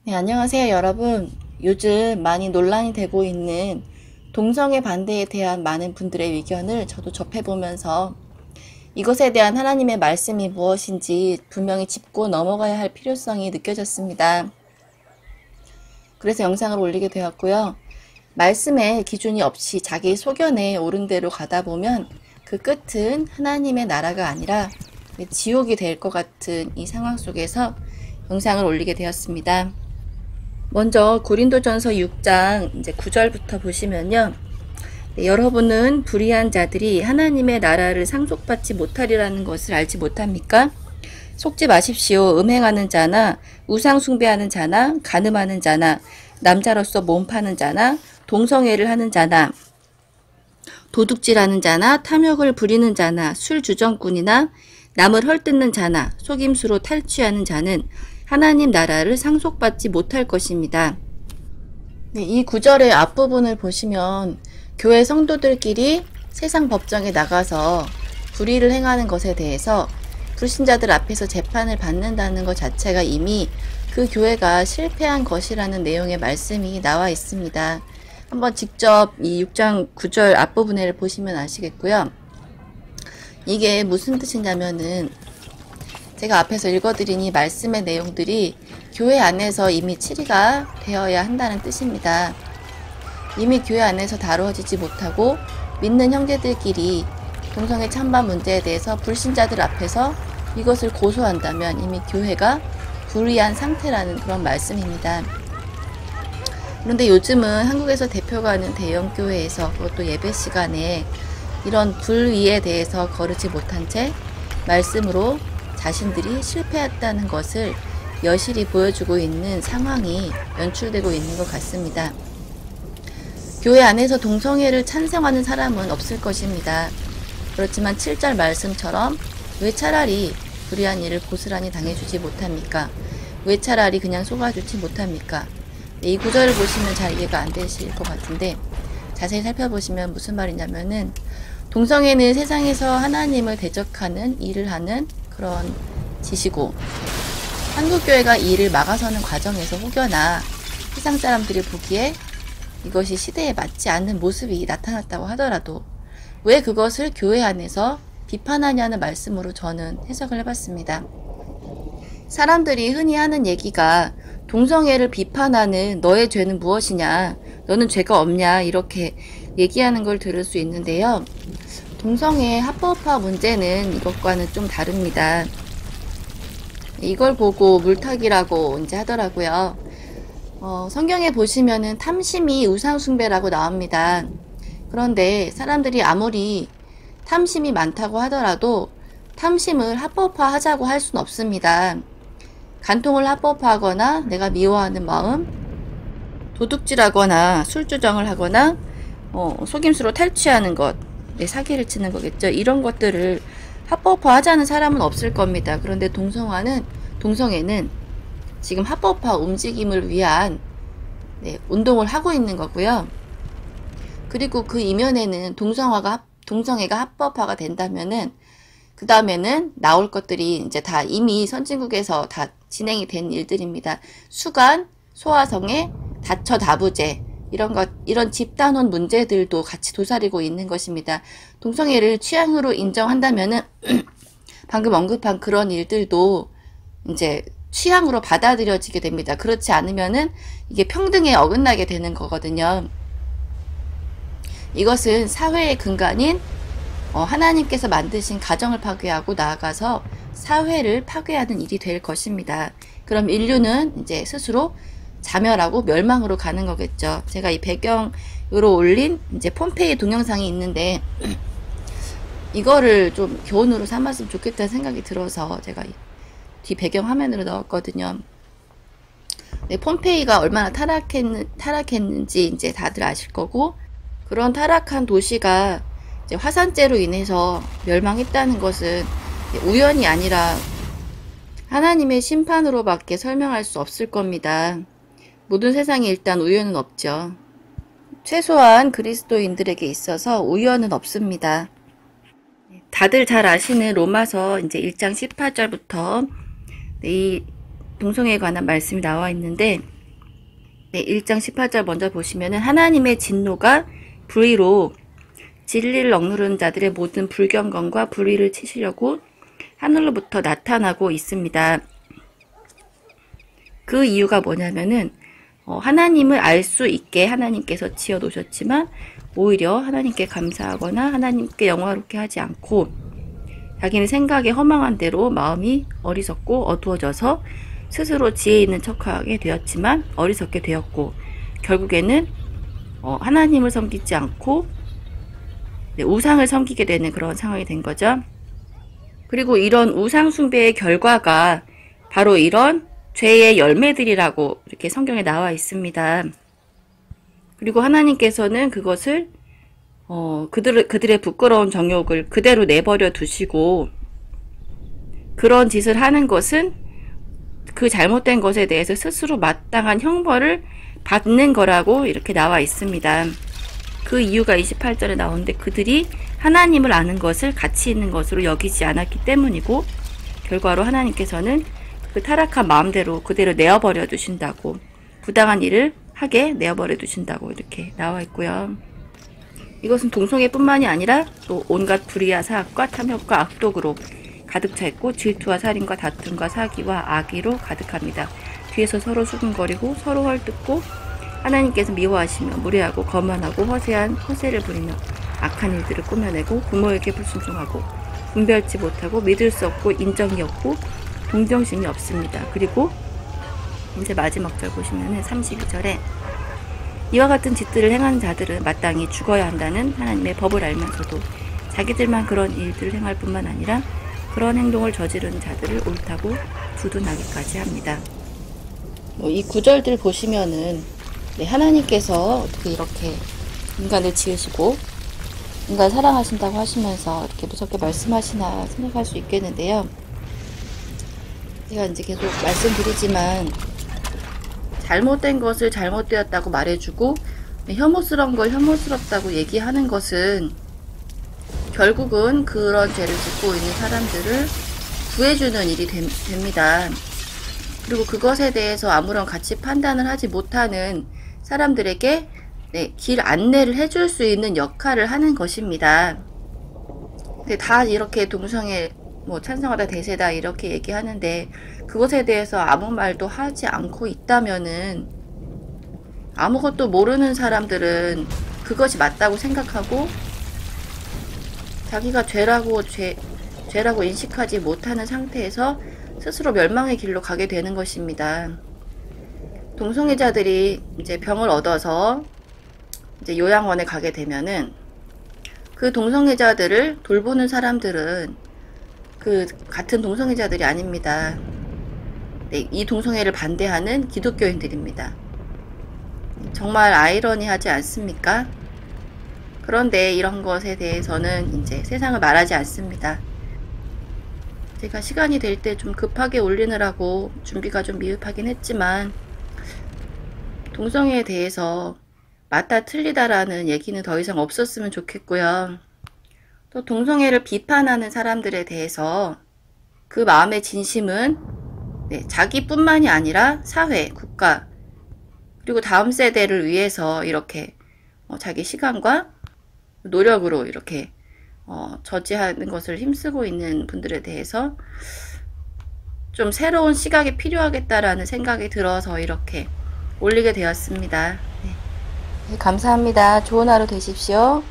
네, 안녕하세요, 여러분. 요즘 많이 논란이 되고 있는 동성애 반대에 대한 많은 분들의 의견을 저도 접해보면서 이것에 대한 하나님의 말씀이 무엇인지 분명히 짚고 넘어가야 할 필요성이 느껴졌습니다. 그래서 영상을 올리게 되었고요. 말씀에 기준이 없이 자기 소견에 옳은 대로 가다 보면 그 끝은 하나님의 나라가 아니라 지옥이 될 것 같은 이 상황 속에서 영상을 올리게 되었습니다. 먼저 고린도전서 6장 이제 9절부터 보시면요. 여러분은 불의한 자들이 하나님의 나라를 상속받지 못하리라는 것을 알지 못합니까? 속지 마십시오. 음행하는 자나 우상 숭배하는 자나 간음하는 자나 남자로서 몸 파는 자나 동성애를 하는 자나 도둑질하는 자나 탐욕을 부리는 자나 술주정꾼이나 남을 헐뜯는 자나 속임수로 탈취하는 자는 하나님 나라를 상속받지 못할 것입니다. 네, 이 구절의 앞부분을 보시면 교회 성도들끼리 세상 법정에 나가서 불의를 행하는 것에 대해서 불신자들 앞에서 재판을 받는다는 것 자체가 이미 그 교회가 실패한 것이라는 내용의 말씀이 나와 있습니다. 한번 직접 이 6장 9절 앞부분을 보시면 아시겠고요. 이게 무슨 뜻이냐면은 제가 앞에서 읽어드린 이 말씀의 내용들이 교회 안에서 이미 치리가 되어야 한다는 뜻입니다. 이미 교회 안에서 다루어지지 못하고 믿는 형제들끼리 동성애 찬반 문제에 대해서 불신자들 앞에서 이것을 고소한다면 이미 교회가 불의한 상태라는 그런 말씀입니다. 그런데 요즘은 한국에서 대표가 하는 대형 교회에서 그것도 예배 시간에 이런 불의에 대해서 거르지 못한 채 말씀으로 자신들이 실패했다는 것을 여실히 보여주고 있는 상황이 연출되고 있는 것 같습니다. 교회 안에서 동성애를 찬성하는 사람은 없을 것입니다. 그렇지만 7절 말씀처럼 왜 차라리 불의한 일을 고스란히 당해주지 못합니까? 왜 차라리 그냥 속아주지 못합니까? 이 구절을 보시면 잘 이해가 안 되실 것 같은데 자세히 살펴보시면 무슨 말이냐면은 동성애는 세상에서 하나님을 대적하는 일을 하는 그런 짓이고 한국교회가 이 일을 막아서는 과정에서 혹여나 세상 사람들이 보기에 이것이 시대에 맞지 않는 모습이 나타났다고 하더라도 왜 그것을 교회 안에서 비판하냐는 말씀으로 저는 해석을 해봤습니다. 사람들이 흔히 하는 얘기가 동성애를 비판하는 너의 죄는 무엇이냐, 너는 죄가 없냐 이렇게 얘기하는 걸 들을 수 있는데요. 동성애 합법화 문제는 이것과는 좀 다릅니다. 이걸 보고 물타기라고 이제 하더라고요. 성경에 보시면은 탐심이 우상숭배라고 나옵니다. 그런데 사람들이 아무리 탐심이 많다고 하더라도 탐심을 합법화하자고 할 수는 없습니다. 간통을 합법화하거나 내가 미워하는 마음, 도둑질하거나 술주정을 하거나 속임수로 탈취하는 것, 사기를 치는 거겠죠. 이런 것들을 합법화하자는 사람은 없을 겁니다. 그런데 동성애는 지금 합법화 움직임을 위한 운동을 하고 있는 거고요. 그리고 그 이면에는 동성애가 합법화가 된다면은 그 다음에는 나올 것들이 이제 다 이미 선진국에서 다 진행이 된 일들입니다. 수간, 소아성애, 다처다부제 이런 집단원 문제들도 같이 도사리고 있는 것입니다. 동성애를 취향으로 인정한다면은 방금 언급한 그런 일들도 이제 취향으로 받아들여지게 됩니다. 그렇지 않으면은 이게 평등에 어긋나게 되는 거거든요. 이것은 사회의 근간인 하나님께서 만드신 가정을 파괴하고 나아가서 사회를 파괴하는 일이 될 것입니다. 그럼 인류는 이제 스스로 자멸하고 멸망으로 가는 거겠죠. 제가 이 배경으로 올린 이제 폼페이 동영상이 있는데 이거를 좀 교훈으로 삼았으면 좋겠다는 생각이 들어서 제가 뒤 배경 화면으로 넣었거든요. 폼페이가 얼마나 타락했는지 이제 다들 아실 거고, 그런 타락한 도시가 이제 화산재로 인해서 멸망했다는 것은 우연이 아니라 하나님의 심판으로밖에 설명할 수 없을 겁니다. 모든 세상에 일단 우연은 없죠. 최소한 그리스도인들에게 있어서 우연은 없습니다. 다들 잘 아시는 로마서 이제 1장 18절부터 이 동성애에 관한 말씀이 나와 있는데, 네, 1장 18절 먼저 보시면은 하나님의 진노가 불의로 진리를 억누르는 자들의 모든 불경건과 불의를 치시려고 하늘로부터 나타나고 있습니다. 그 이유가 뭐냐면은 하나님을 알 수 있게 하나님께서 지어 놓으셨지만 오히려 하나님께 감사하거나 하나님께 영화롭게 하지 않고 자기는 생각에 허망한 대로 마음이 어리석고 어두워져서 스스로 지혜 있는 척하게 되었지만 어리석게 되었고 결국에는 하나님을 섬기지 않고 우상을 섬기게 되는 그런 상황이 된 거죠. 그리고 이런 우상 숭배의 결과가 바로 이런 죄의 열매들이라고 이렇게 성경에 나와 있습니다. 그리고 하나님께서는 그것을 그들의 부끄러운 정욕을 그대로 내버려 두시고 그런 짓을 하는 것은 그 잘못된 것에 대해서 스스로 마땅한 형벌을 받는 거라고 이렇게 나와 있습니다. 그 이유가 28절에 나오는데 그들이 하나님을 아는 것을 가치 있는 것으로 여기지 않았기 때문이고 결과로 하나님께서는 그 타락한 마음대로 그대로 내어버려 두신다고 부당한 일을 하게 내어버려 두신다고 이렇게 나와 있고요. 이것은 동성애뿐만이 아니라 또 온갖 불의와 사악과 탐욕과 악독으로 가득 차 있고 질투와 살인과 다툼과 사기와 악의로 가득합니다. 뒤에서 서로 수군거리고 서로 헐뜯고 하나님께서 미워하시며 무례하고 거만하고 허세를 부리며 악한 일들을 꾸며내고 부모에게 불순종하고 분별치 못하고 믿을 수 없고 인정이 없고 동정심이 없습니다. 그리고 이제 마지막 절 보시면은 32절에 이와 같은 짓들을 행하는 자들은 마땅히 죽어야 한다는 하나님의 법을 알면서도 자기들만 그런 일들을 행할 뿐만 아니라 그런 행동을 저지르는 자들을 옳다고 두둔하기까지 합니다. 이 구절들 보시면은 하나님께서 어떻게 이렇게 인간을 지으시고 인간을 사랑하신다고 하시면서 이렇게 무섭게 말씀하시나 생각할 수 있겠는데요. 제가 이제 계속 말씀드리지만 잘못된 것을 잘못되었다고 말해주고 혐오스러운 걸 혐오스럽다고 얘기하는 것은 결국은 그런 죄를 짓고 있는 사람들을 구해주는 일이 됩니다. 그리고 그것에 대해서 아무런 가치 판단을 하지 못하는 사람들에게 길 안내를 해줄 수 있는 역할을 하는 것입니다. 근데 다 이렇게 동성애 찬성하다 대세다 이렇게 얘기하는데 그것에 대해서 아무 말도 하지 않고 있다면은 아무것도 모르는 사람들은 그것이 맞다고 생각하고 자기가 죄라고 인식하지 못하는 상태에서 스스로 멸망의 길로 가게 되는 것입니다. 동성애자들이 이제 병을 얻어서 이제 요양원에 가게 되면은 그 동성애자들을 돌보는 사람들은 그 같은 동성애자들이 아닙니다. 이 동성애를 반대하는 기독교인들입니다. 정말 아이러니하지 않습니까? 그런데 이런 것에 대해서는 이제 세상을 말하지 않습니다. 제가 시간이 될 때 좀 급하게 올리느라고 준비가 좀 미흡하긴 했지만 동성애에 대해서 맞다 틀리다라는 얘기는 더 이상 없었으면 좋겠고요. 또 동성애를 비판하는 사람들에 대해서 그 마음의 진심은 자기뿐만이 아니라 사회, 국가, 그리고 다음 세대를 위해서 이렇게 자기 시간과 노력으로 이렇게 저지하는 것을 힘쓰고 있는 분들에 대해서 좀 새로운 시각이 필요하겠다라는 생각이 들어서 이렇게 올리게 되었습니다. 감사합니다. 좋은 하루 되십시오.